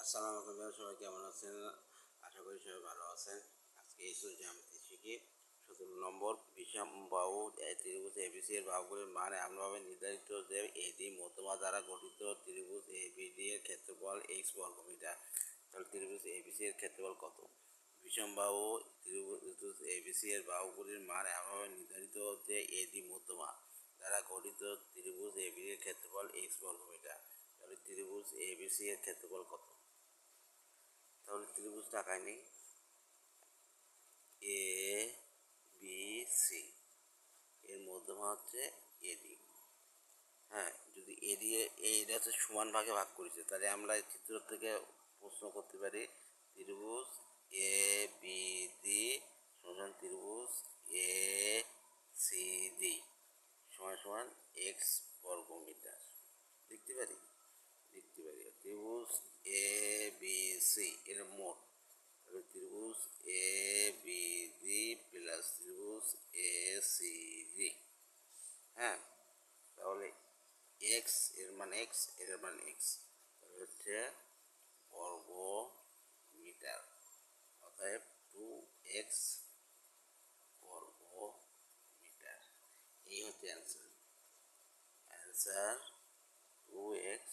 আসসালামু আলাইকুম, সবাই কেমন আছেন? আশা করি সবাই ভালো আছেন। আজকে এই জ্যামিতি শিখি 17 নম্বর বিষমবাহু ত্রিভুজ এবিসি এর বাহুগুলির মান এমনভাবে নির্ধারিত যে এডি মধ্যমা দ্বারা গঠিত ত্রিভুজ এবিডি এর ক্ষেত্রফল এক্স বর্গমিটার। তাহলে ত্রিভুজ এবিসি এর ক্ষেত্রফল কত? বিষমবাহু ত্রিভুজ এবিসি এর বাহুগুলির মান এমনভাবে নির্ধারিত যে এডি মধ্যমা দ্বারা গঠিত ত্রিভুজ এবিডি এর ক্ষেত্রফল এক্স বর্গমিটার। তাহলে ত্রিভুজ এবিসি এর ক্ষেত্রফল কত? তাহলে ত্রিভুজটা আঁকায় নেই। এ বি সি এর মধ্যমা হচ্ছে এডি। হ্যাঁ, যদি এডি এইটা হচ্ছে সমান ভাগে ভাগ করেছে, তাহলে আমরা এই চিত্র থেকে প্রশ্ন করতে পারি ত্রিভুজ এ বি ডি সমান ত্রিভুজ এ সি ডি সমান সমান এক্স বর্গমিটার। লিখতে পারি ত্রিভুজ এ বি সি এর মোট, তাহলে ত্রিভুজ এ বি ডি প্লাস ত্রিভুজ এ সি ডি। হ্যাঁ, তাহলে এক্স এর মান এক্স, এর মান এক্স, তাহলে হচ্ছে বর্গ মিটার, অতএব 2x বর্গ মিটার। এই হচ্ছে অ্যান্সার 2x